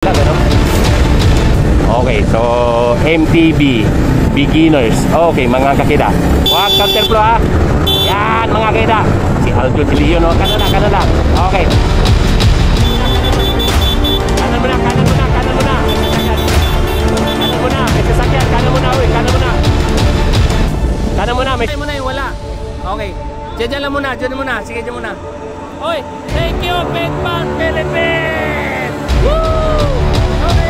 Okay, so MTB beginners. Okay, mga kakida. Huwag counterflow ha. Yan, mga kakida. Si Aldo de Leon, no? Kanan na. Okay. Kanan muna. Kanan muna. May sasakyan. Kanan muna, uy. Kanan muna. May muna yung wala. Okay. Diyan lang muna. Sige, diyan muna. Oy, thank you, Petman Philippines! Woo! Okay!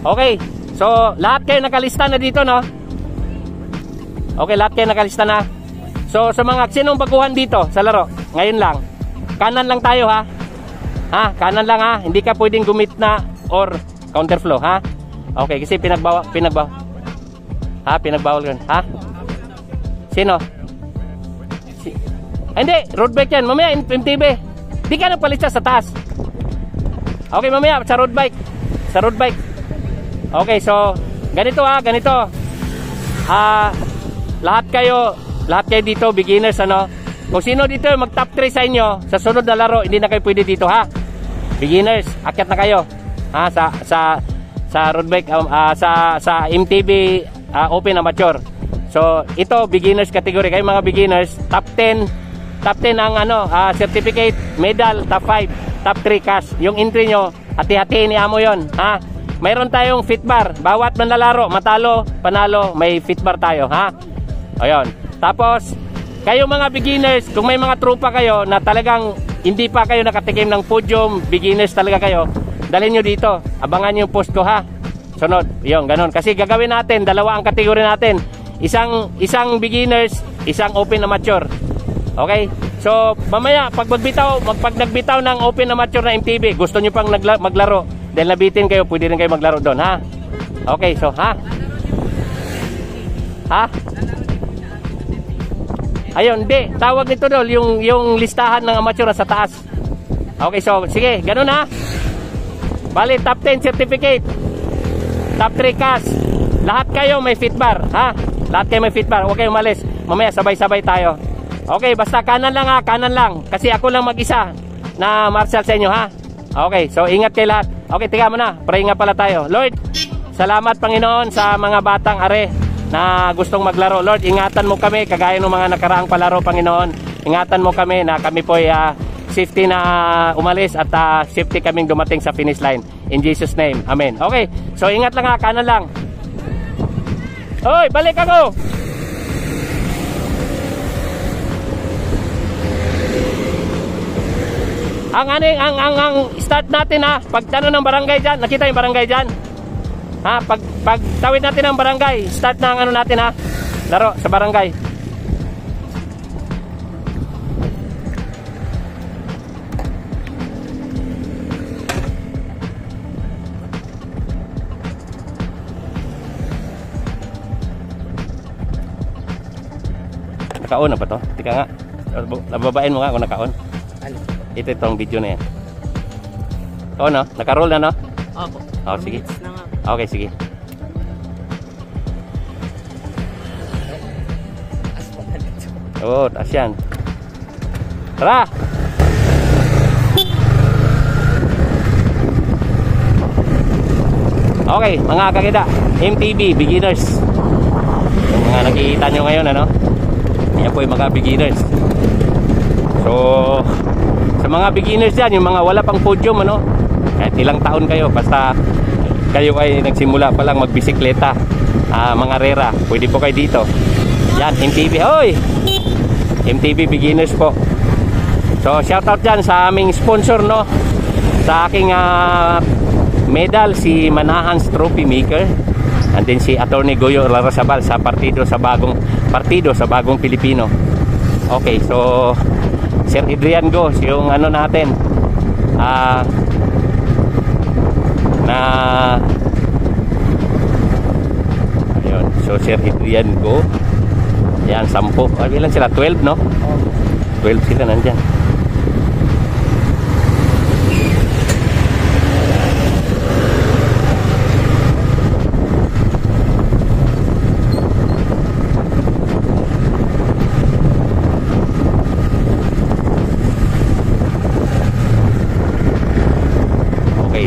Okay, so lahat kayo nakalista na dito, no? Okay, lahat kayo nakalista na. So sa mga sinong baguhan dito sa laro, ngayon lang, kanan lang tayo ha. Ha, kanan lang ha. Hindi ka pwedeng gumitna or counterflow ha. Okay, kasi pinagbawal. Ha, pinagbawal kan. Ha? Sino? Hindi, road bike yan. Mamaya MTB. Di ka nagpalit siya sa taas. Okay, mamaya sa road bike. Okay, so ganito ha, ganito. Lahat kayo dito beginners, ano? Kung sino dito mag top 3 sa inyo sa sunod na laro, hindi na kayo pwede dito ha. Beginners, akyat na kayo. Ha, sa road bike, sa MTB open amateur. So ito beginners category, kayo mga beginners, top 10 ang certificate, medal, top 5, top 3 cash. Yung entry nyo, hati-hati ni amo yon, ha. Mayroon tayong fit bar. Bawat manlalaro, matalo, panalo, may fit bar tayo, ha? Ayun. Tapos, kayo mga beginners, kung may mga tropa kayo na talagang hindi pa kayo nakatikim ng podium, beginners talaga kayo, dalhin nyo dito. Abangan nyo yung post ko, ha? Sunod. Yun, ganun. Kasi gagawin natin, dalawa ang kategory natin. Isang beginners, isang open amateur. Okay? So, mamaya, pag nagbitaw ng open amateur na MTB, gusto nyo pang maglaro, dahil nabitin kayo, pwede rin kayo maglaro doon, ha? Okay, so, ha? Ayun, hindi. Tawag nito doon, yung listahan ng amateur sa taas. Okay, so, sige, ganun ha? Bali, top 10 certificate. Top 3 cash. Lahat kayo may fit bar, ha? Lahat kayo may fit bar. Huwag kayo umalis. Mamaya, sabay-sabay tayo. Okay, basta kanan lang ha, kanan lang. Kasi ako lang mag-isa na martial sa inyo, ha? Okay, so ingat kayo lahat. Okay, tiga mo na. Pray nga pala tayo. Lord, salamat Panginoon sa mga batang are na gustong maglaro. Lord, ingatan mo kami kagaya ng mga nakaraang palaro, Panginoon. Ingatan mo kami na kami po ay safety na umalis at safety kaming dumating sa finish line. In Jesus name, Amen. Okay, so ingat lang ha, kanan lang. Hoy, balik ako! Ang start natin ha, pagtano ng barangay dyan, nakita yung barangay dyan? Ha, pag tawid natin ang barangay, start na ang natin ha, laro sa barangay. Nakaon na ba to? Tika nga, lababain mo nga kung nakaon. Itong video na yan. Oo, no? Naka-roll na, no? Opo. Oh, sige. Okay, sige. Oo, taas yan. Tara! Okay, mga kakita, MTB beginners. Yung mga nakikita nyo ngayon, ano? Yan po yung mga beginners. So, sa mga beginners dyan, yung mga wala pang podium, ano, kahit ilang taon kayo, basta kayo ay nagsimula pa lang magbisikleta, mga rera, pwede po kayo dito. Yan, MTB, hoy! MTB beginners po. So, shoutout dyan sa aming sponsor, no, sa aking medal, si Manahans Trophy Maker, and then si Attorney Goyo Larrazabal sa partido sa bagong Pilipino. Okay, so Sir Adrian Go, yung ano natin ayun, so Sir Adrian Go, yan, 10, ilan sila? 12, no? 12 sila nandyan.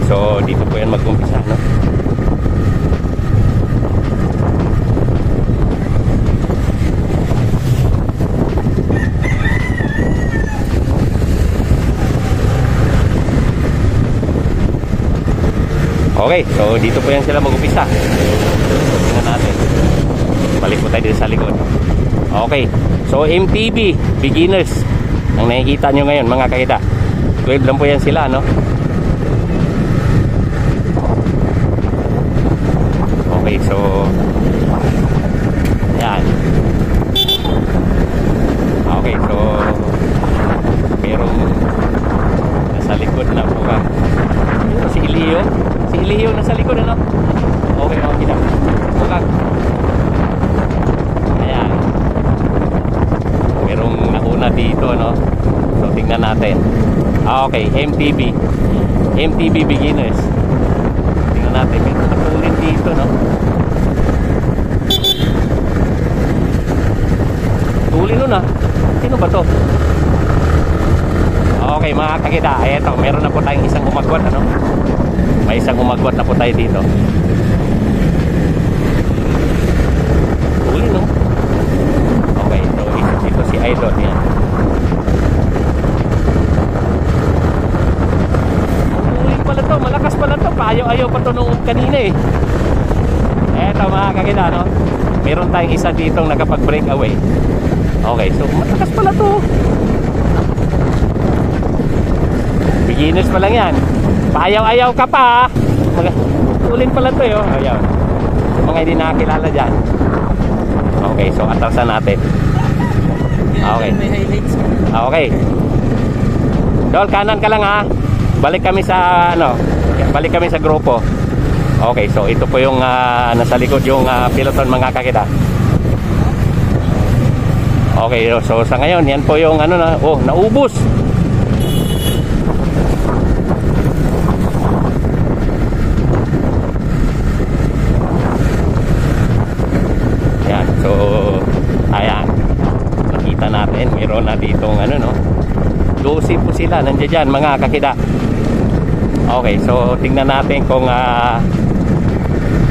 so dito po yan mag-umpisa, no? Okay, so dito po yan sila mag-umpisa. Tingnan natin. Balik po tayo dito sa likod. Okay, so MTB beginners ang nakikita nyo ngayon mga kakida. 12 lang po yan sila, no? Okay, so yan. Okay, so merong nasa likod na po ka. Si Ilio. Si Ilio nasa likod, ano? Okay, okay na. Okay. Ayan. Merong nauna dito, no? So, tingnan natin. Okay, MTB beginners. Tingnan natin. Meron patulin dito, no? Tulin nun, ah. Sino ba to? Okay, mga kakita. Eto, meron na po tayong isang umagwat, ano? May isang umagwat na po tayo dito. Tulin, no? Okay, so ito si Idol. Yan. Tulin pala to. Malakas pala to. Paayaw-ayaw pa to nung kanina eh. Eto, mga kakita, no? Meron tayong isa ditong nakapag-break away. Okay, so malakas pala to. Beginners pa lang yan. Paayaw-ayaw ka pa. Tulin pala to yun. Ayaw. Yung mga hindi nakakilala dyan. Okay, so atrasan natin. Okay. Okay. Dol, kanan ka lang ha. Balik kami sa ano, balik kami sa grupo. Okay, so ito po yung nasa likod yung peloton mga kakita. Okay, so sa ngayon yan po yung ano na, oh, naubos. Yan, so ayan. Nakita natin, mayroon na ditong ano, no. 12 po sila, nandiyan dyan mga kakida. Okay, so tingnan natin kung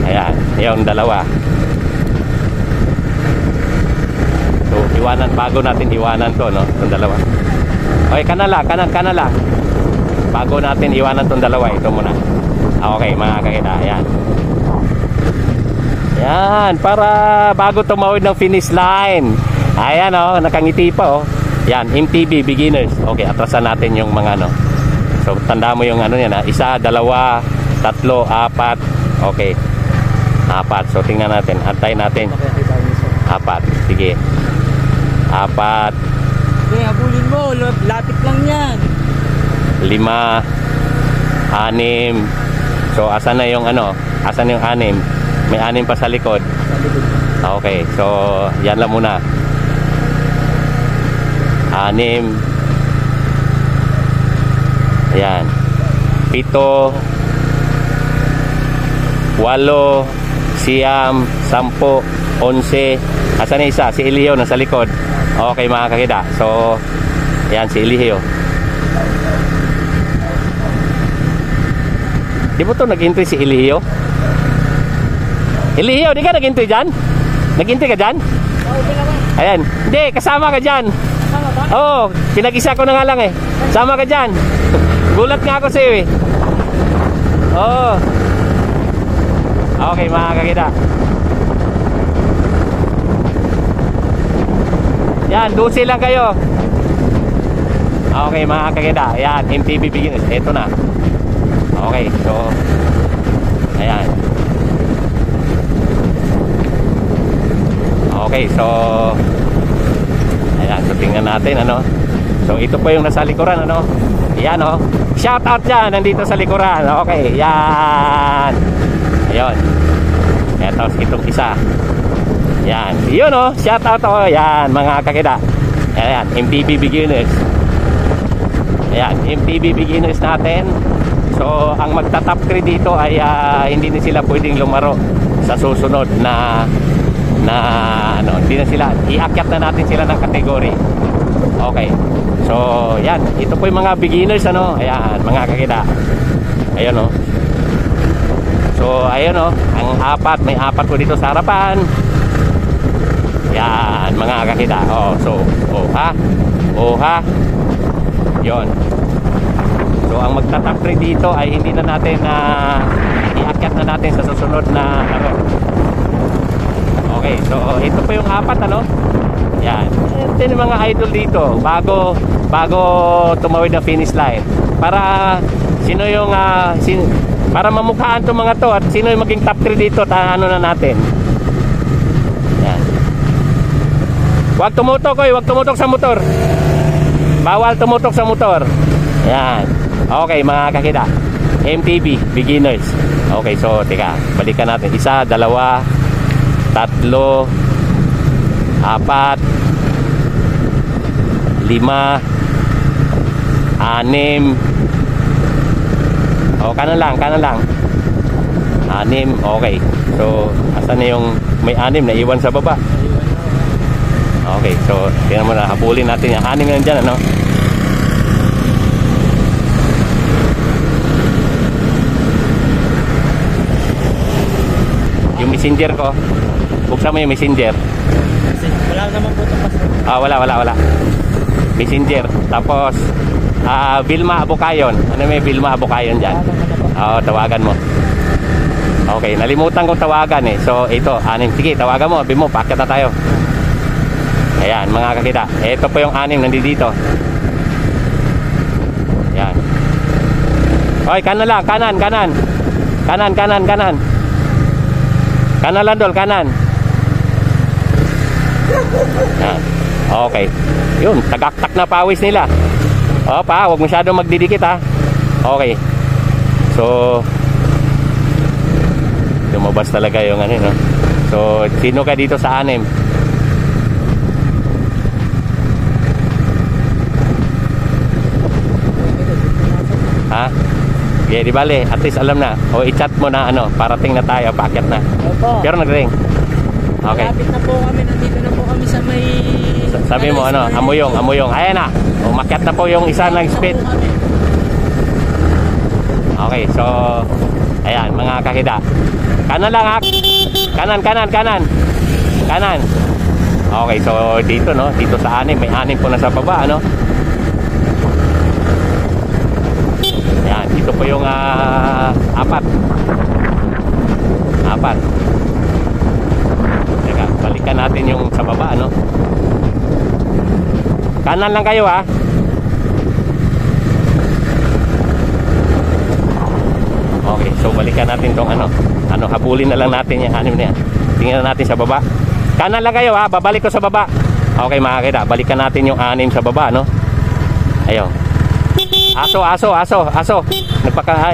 ayan, yung dalawa. So iwanan, bago natin iwanan to, no, itong dalawa. Okay, kanala, kanala. Bago natin iwanan tong dalawa, ito muna. Okay, mga kakida, ayan. Yan, para bago tumawid ng finish line. Ayan, oh, nakangiti pa, oh. Yan, MTB beginners. Okay, atrasan natin yung mga ano. So tanda mo yung ano yan, ha? 1, 2, 3, 4. Okay, 4. So tingnan natin, antayin natin. 4, sige. 4. Okay, habulin mo, lapit lang yan. 5, 6. So asan na yung ano? Asan yung 6? May 6 pa sa likod. Okay, so yan lang muna. 6. Ayan. 7, 8, 9, 10, 11. Asan na isa? Si Elio nasa likod. Okay mga kakita. So ayan si Elio. Di ba ito nag-entry si Elio? Elio, di ka nag-entry dyan? Nag-entry ka dyan? Ayan. Hindi, kasama ka dyan. Oo, pinag-isa ko na nga lang eh. Sama ka dyan. Gulat nga ako sa'yo eh. Oo. Okay mga kakita. Yan, 12 lang kayo. Okay mga kakita. Yan, MTB beginners. Ito na. Okay, so ayan. Okay, so ayan, so tingnan natin ano. So ito po yung nasa likuran ano. Ayan oh. Shout out dyan, nandito sa likuran. Okay, yan. Ayun. Eto, itong isa. Yan, yun oh. Shout out oh. Yan, mga kakita. Ayan, MTB beginners. Ayan, MTB beginners natin. So ang magta-top 3 dito ay hindi na sila pwedeng lumaro sa susunod na ano, hindi na sila, iakyat na natin sila ng kategory. Okay. So yan, ito po yung mga beginners ano. Ayan, mga kakita. Ayun oh. So ayun oh, ang apat, may apat po dito sa harapan. Yan, mga kakita. Oh, so, oh ha. Oh ha. Yon. So ang magta-top 3 dito ay hindi na natin iakyat na natin sa susunod na laro. Okay, so ito po yung apat ano. Yan. Ito yung mga idol dito bago tumawid na finish line. Para sino yung para mamukhaan tong mga to at sino yung maging top 3 dito, ano na natin. Yan. Huwag tumutok, oy, huwag tumutok sa motor. Bawal tumutok sa motor. Yan. Okay, mga kakita. MTB, beginners. Okay, so, teka. Balikan natin. 1, 2, 3, 4, 5, 6. O, kanan lang. 6, okay. So, asan na yung may 6 na iwan sa baba? Okay, so, tingnan mo na. Habulin natin yung 6 na dyan, ano? Yung messenger ko. Buksan mo yung messenger. Wala naman po ito pasok. Wala. Messenger. Tapos, Vilma Abukayon. Ano may Vilma Abukayon dyan? Tawagan mo. Okay, nalimutan kong tawagan eh. So, ito, 6. Sige, tawagan mo. Sabi mo, paakyat na tayo. Ayan, mga kakita. Ito po yung 6 nandito. Ayan. Hoy, kanan lang. Kanan. Kanan lang, Dol. Kanan. Ayan. Okay. Yun, tagaktak na pawis nila. Pa, huwag masyadong magdidikit ha. Okay. So, lumabas talaga yung ano, no? So, sino ka dito sa 6? Ha? Yeah, di bale, at least alam na. O i-chat mo na ano, parating na tayo, paakyat na. Opo. Pero nag-ring. Okay. Malapit na po kami, nandito na po kami sa may... Sabi mo ano, amuyong. Ayan na. Umakyat na po yung isa ng speed. Okay, so ayan, mga kakida. Kanan lang ha. Kanan. Okay, so dito no, dito sa 6, may 6 po na sa baba, ano? Ayan, dito po yung 4. Teka, balikan natin yung sa baba, ano? Kanan lang kayo ha. Okay, so balikan natin tong ano, habulin na lang natin yung 6 na yan. Tingnan natin sa baba. Kanan lang kayo ha, babalik ko sa baba. Okay, mga kakita, balikan natin yung 6 sa baba, no? Ayo. Aso.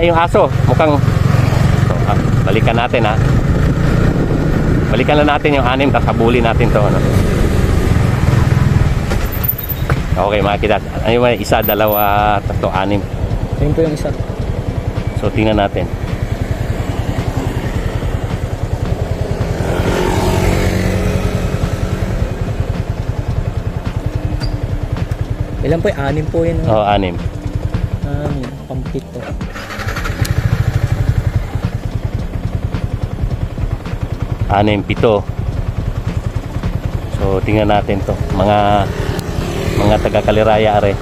Yung aso, mukhang so, balikan natin ha. Balikan na natin yung 6, tapos habulin natin to, no? Okay, mga kakita. Ano yung 1, 2, 3, 4, 6. Ayun po yung isa. So, tingnan natin. Ilan po yung 6 po yun? Oo, 6. Pampit po. 6, 7. So, tingnan natin to. Mga taga-Kaliraya are.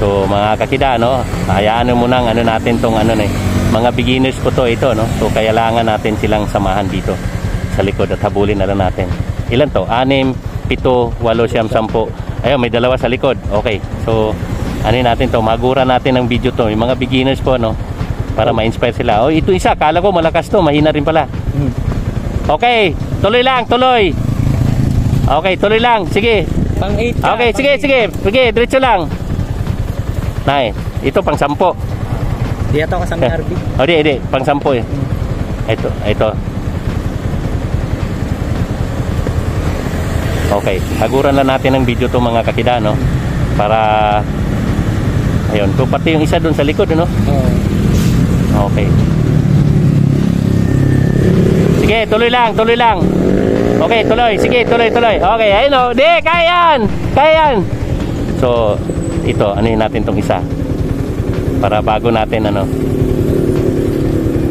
So, mga kakida, no? Hayaan mo nang ano natin tong ano mga beginners po to ito, no? So, kailangan natin silang samahan dito sa likod at habulin na lang natin. Ilan to? 6, 7, 8, 9, 10. Ayun, may 2 sa likod. Okay. So, ano natin to? Magura natin ng video to. Yung mga beginners po, no? Para ma-inspire sila. Oh, ito isa. Kala ko malakas to. Mahina rin pala. Okay. Tuloy lang. Tuloy. Okay. Tuloy lang. Sige. Pang 8 ka. Okay. Sige. Sige. Diretso lang. Nay. Ito pang 10. Di ito kasama RB. O, di. Pang 10 eh. Ito. Okay, haguran na natin ng video to mga kakida, no? Para ayun, to pati yung isa doon sa likod, no? Okay. Sige, tuloy lang. Okay, tuloy. Sige, tuloy. Okay, ayun o. Di, kaya yan. So, ito, anuhin natin tong isa. para bago natin ano.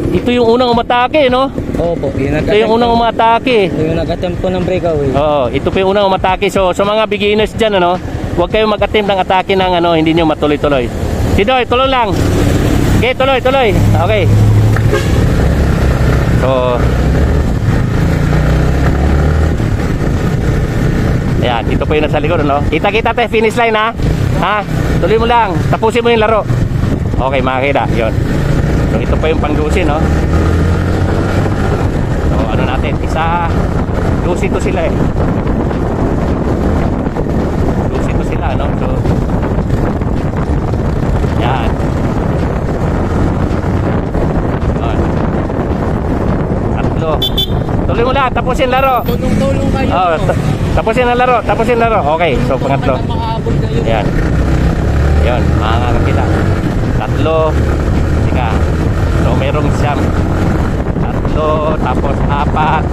Ito yung unang umatake, no? Opo, Ito yung unang umatake. Ito yung nag-attempt po ng breakaway. Oo, ito pa yung unang umatake. So, sa mga beginners dyan, ano, huwag kayong mag-attempt ng atake ng ano, hindi nyo matuloy-tuloy. Si Doy, tuloy lang. Okay, tuloy. Okay. So, ayan, ito po yung nasa likod, no? Kita-kita tayo, finish line, ha? Ha? Tuloy mo lang. Tapusin mo yung laro. Okay, makakita. Yun. So, ito pa yung pang-dusin, no? So, ano natin? Isa, dusi to sila, eh. Dusi to sila, no? So, yan. Yun. Tatlo. Tuloy mo lang. Tapusin laro. Tulong kayo. Oh, tapusin ang laro. Okay, so pangatlo. Ayan. Ayan, makakakita. Tatlo. Tika. So, merong siyam. Tatlo, tapos apat.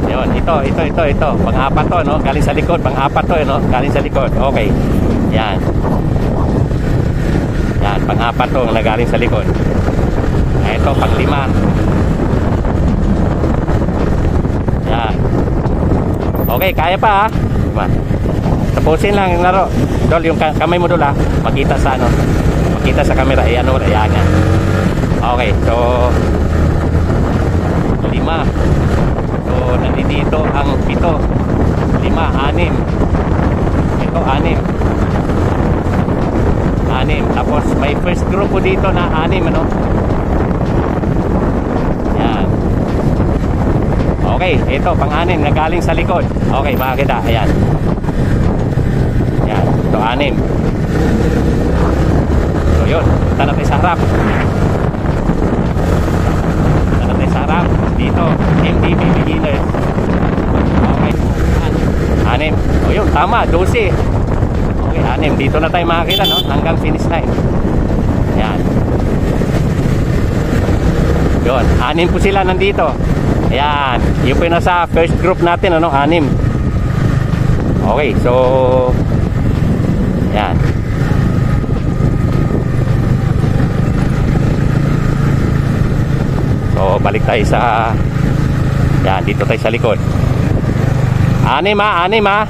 Ayan, ito. Pang-apat to, no? Galing sa likod. Pang-apat to, no? Galing sa likod. Okay. Ayan. Ayan, pang-apat to, nagaling sa likod. Ito, pang-lima. Yan. Okay, kaya pa, ha? Tapusin lang yung laro. Dol, yung kamay mo dol, ha? Makita sa ano? Makita sa camera. Ayan, ayan nga. Okay, so 5. So, nandito ang 7. 5, 6. Ito, 6. Tapos may first group po dito na 6, ano? Yan. Okay, ito pang-6 na galing sa likod. Okay, makakita. Ayan. Yan, ito 6. So yun, punta natin sa harap. Dito, MTB beginners. Okay, 6. O yun, tama, 12. Okay, 6. Dito na tayo makakita, no? Hanggang finish line. Ayan. Yun, 6 po sila nandito. Ayan. Yun po yung nasa first group natin, ano? 6. Okay, so ayan. So, balik tayo sa ayan, dito tayo sa likod. 6 ha?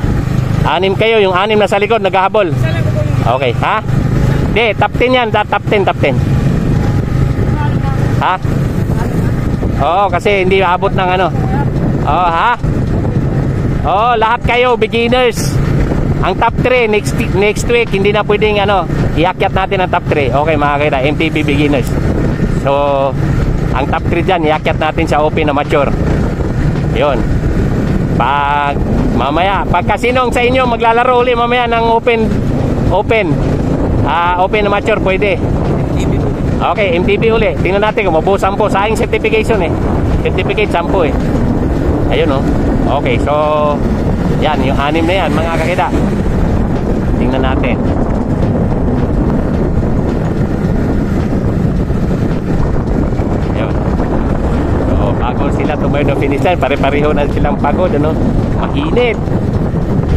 6 kayo, yung 6 na sa likod naghahabol. Okay, ha? Hindi, top 10 yan, top 10. Ha? Oo, kasi hindi abot ng ano. Oo, ha? Oo, lahat kayo beginners. Ang top 3 next week hindi na pwedeng ano, iakyat natin ang top 3. Okay, makakita, MTB beginners. So, ang top 3 dyan, iakyat natin sa open na mature. Yun. Pag mamaya, pagka sinong sa inyo maglalaro uli mamaya ng open na mature, pwede. Okay, MTB uli. Tingnan natin kung mabuo 10. Sayang certification eh. Certificate 10 eh. Ayun oh. Okay, so yan, yung 6 na yan, mga kakita. Tingnan natin. Ayun. So, bago sila tumayo ng finish line, pare-pareho na silang pagod, ano? Mainit.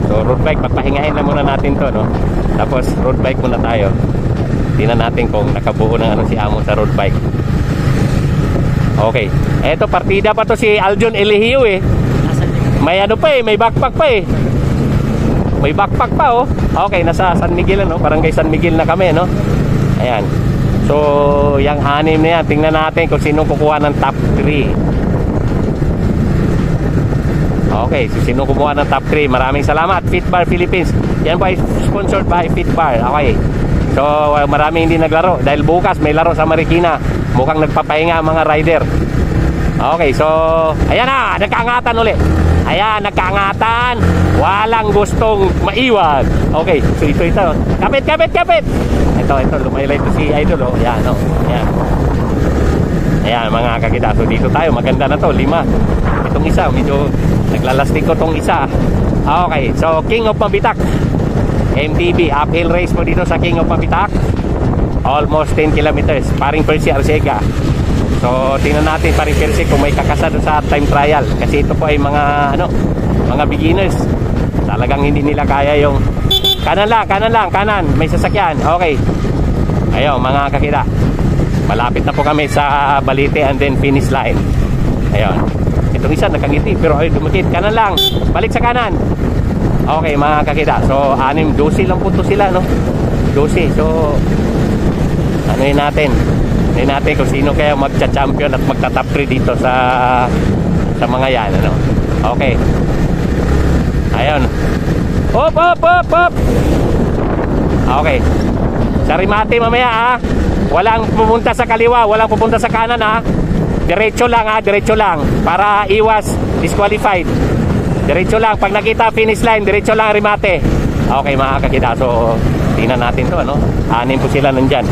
So, road bike, pagpahingahin na muna natin to, no? Tapos, road bike muna tayo. Tingnan natin kung nakabuo ng ano si Amo sa road bike. Okay. Eto, partida pa to si Aljon Elihio eh. May ano pa eh, may backpack pa eh. May backpack pa oh. Okay, nasa San Miguel ano, barangay San Miguel na kami no. Ayan. So, yung 6 na yan, tingnan natin kung sino kukuha ng top 3. Okay, so sino kumuha ng top 3? Maraming salamat, Fitbar Philippines. Yan po ay sponsored by Fitbar. Okay. So, maraming hindi naglaro dahil bukas may laro sa Marikina. Mukhang nagpapahinga ang mga rider. Okay, so ayan na, nagkaangatan ulit. Ayan, nagkaangatan. Walang gustong maiwan. Okay, so ito. Kapit. Ito, lumaylay ito si Idol, oh. Ayan, oh. Ayan. Ayan, mga kakita. So dito tayo, maganda na to, 5. Itong isa, medyo naglalastik ko tong isa. Okay, so King of Mabitak. MTB, uphill race po dito sa King of Mabitak. Almost 10 kilometers. Paring Percy Arcega. So, tingnan natin paring Percy kung may kakasado sa time trial. Kasi ito po ay mga, mga beginners. Sa Talagang hindi nila kaya yung kanan lang, kanan. May sasakyan. Okay. Ayun, mga kakida. Malapit na po kami sa Balite and then finish line. Ayun. Itong isa nakangiti pero ay dumakit. Kanan lang. Balik sa kanan. Okay, mga kakida. So, 12 lang po to sila, no? 12. So, ano yun natin? Ano natin kung sino kaya magcha-champion at magta-top 3 dito sa mga yan, ano? Okay. Ayun. Hop, hop, hop, hop. Okay. Sa remate mamaya, ha? Walang pupunta sa kaliwa, walang pupunta sa kanan, ha? Diretso lang, ha? Diretso lang. Para iwas disqualified. Diretso lang. Pag nakita finish line, diretso lang remate. Okay, mga kakida. So, tingnan natin to, ano? 6 po sila nandyan.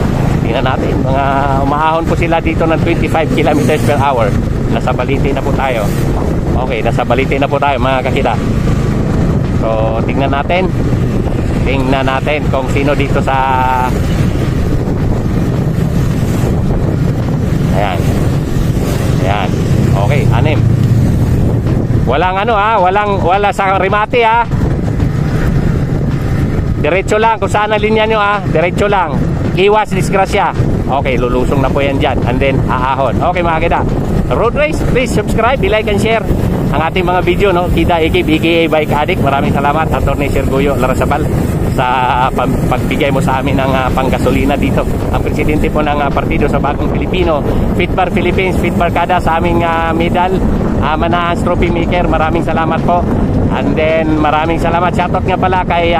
Tingnan natin. Mga umahon po sila dito ng 25 kilometers per hour. Nasa Balite na po tayo. Okay, nasa Balite na po tayo, mga kakida. So, tingnan natin. Tingnan natin kung sino dito sa... Ayan. Ayan. Okay, 6. Walang ano, ha? Wala sa remate, ha? Diretso lang. Kung saan ang linya nyo, ha? Diretso lang. Iwas disgrasya. Okay, lulusong na po yan dyan. And then, aahon. Okay, mga kakida. Road Race, please subscribe, like and share ang ating mga video, no? Kida Ikib, aka Bike Addict. Maraming salamat, Atty. Sergio Larrazabal, sa pagbigay mo sa amin ng panggasolina dito. Ang presidente po ng partido sa Bagong Pilipino, Fitbar Philippines, Fitbar Kada, sa aming medal, Manahans Trophy Maker. Maraming salamat po. And then maraming salamat. Shoutout nga pala kay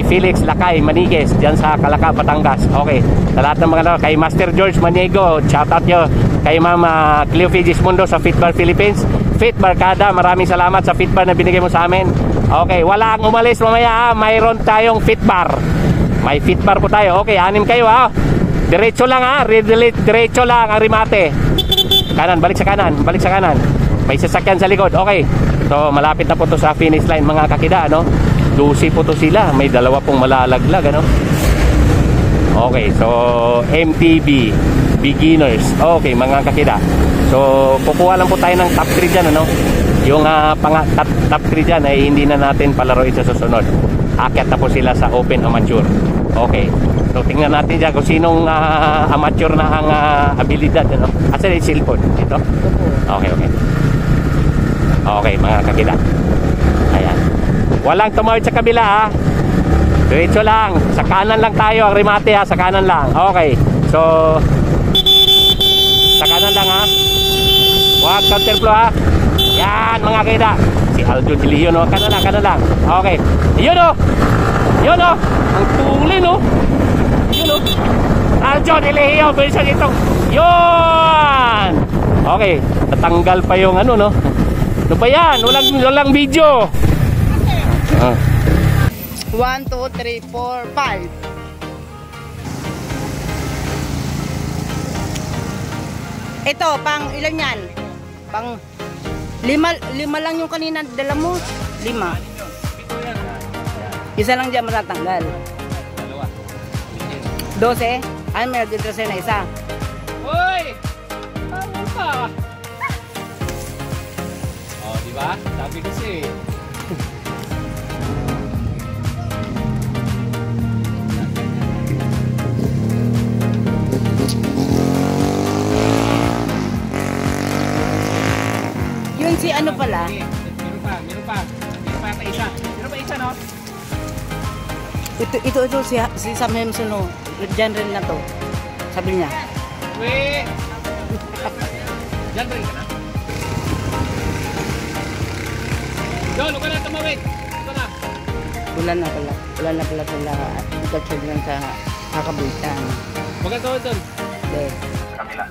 Felix Lakay Manigues dyan sa Calaca, Batangas. Okay, sa lahat ng mga kay Master George Maniego, shoutout nyo. Kay Ma'am Cleo Figismundo sa Fitbar Philippines, Fitbar Kada, maraming salamat sa Fitbar na binigay mo sa amin. Okay, wala ang umalis mamaya, ha? Mayroon tayong Fitbar. May Fitbar po tayo. Okay, 6 kayo, ha? Diretso lang, ha? Diretso lang ang remate. Kanan, balik sa kanan, balik sa kanan. May sasakyan sa likod. Okay, so malapit na po to sa finish line, mga kakida, no? 12 po to sila. May 2 pong malalaglag, ano? Okay, so MTB beginners. Okay, mga kakida. So kukuha lang po tayo ng top 3 dyan, ano? Yung top 3 dyan ay hindi na natin palaroin sa susunod. Akyat na po sila sa open amateur. Okay, so tingnan natin dyan kung sinong amateur na ang abilidad, ano? Asan yung cellphone? Ito? Okay, okay. Okay, mga kakida. Ayan. Walang tumawid sa kabila, ha? Diretso lang. Sa kanan lang tayo. Ang remate, ha? Sa kanan lang. Okay. So, sa kanan lang, ha? Wag counterflow, ha? Yan, mga kakida. Si Aljo de Leon, no? Kanan lang, kanan lang. Okay. Yun, no? Yun, no? Ang tuli, no? Yun, no? Aljo de Leon. Bilisan itong. Yun! Okay. Natanggal pa yung ano, no? Ano ba yan? Walang video. 1, 2, 3, 4, 5. Ito, pang ilan yan? Pang 5 lang yung kanina dala mo. 5. Isa lang dyan matatanggal. 12. Ay, may nag-interest na isa. Uy! Ano pa? Oh, diba? Sabi kasi. Yun si ano pala? Meron pa isa. Meron pa isa, no? Ito si Sam Hemson, no? Diyan rin na to. Sabi niya. Uy! Diyan rin ka na? Doon, huwag ka na tumawid. Ito na. Wala na pala sila catcher lang sa kakabuitan. Huwag ka doon. Okay. Kabila.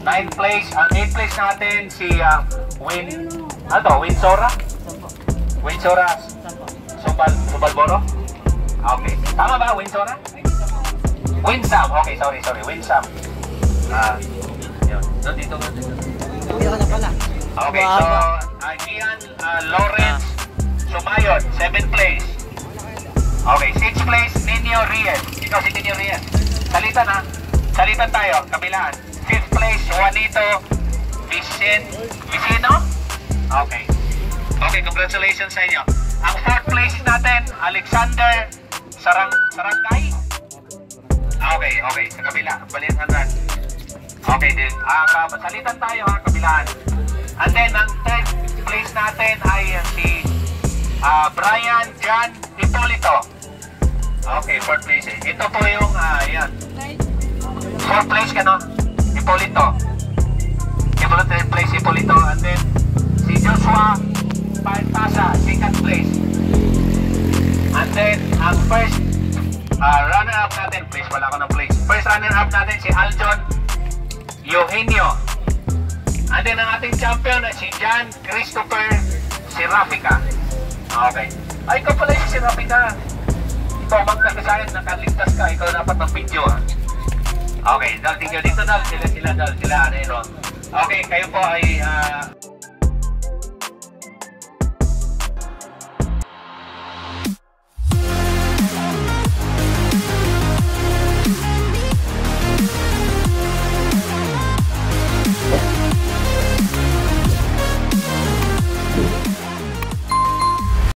9th place. Ang 8th place natin si Winsora? Winsora Subalboro? Okay. Tama ba, Winsora? Winsam. Okay, sorry. Winsam. Yun. Doon dito. Hindi ka na pala. Okay, so Gian Lawrence Sumayon, 7th place. Okay, 6th place, Nino Reyes. Ikaw si Nino Reyes. Salitan, ha? Salitan tayo, kabilaan. 5th place, Juanito Vicino. Okay. Okay, congratulations sa inyo. Ang fourth place natin, Alexander Sarangkay. Okay, okay. Sa kabila. Balian run. Okay, din. Salitan tayo ha, kabilaan. And then, ang third place natin ay si Brian John Hipolito. Okay, fourth place eh. Ito po yung, yan. Fourth place ka, no? Hipolito. Third place, Hipolito. And then, si Joshua Partasa, second place. And then, ang first runner-up natin, please, wala ko ng place. First runner-up natin, si Aljon Eugenio. And then, ang ating champion, si John Christopher Serafica. Okay. Ay, ikaw pala si Serafica. Ikaw, magkakasayan, nakaligtas ka. Ikaw dapat ng video, ha? Okay, Dal, tingnan dito, Dal. Sila, Dal. Sila, ano yun, no? Okay, kayo po ay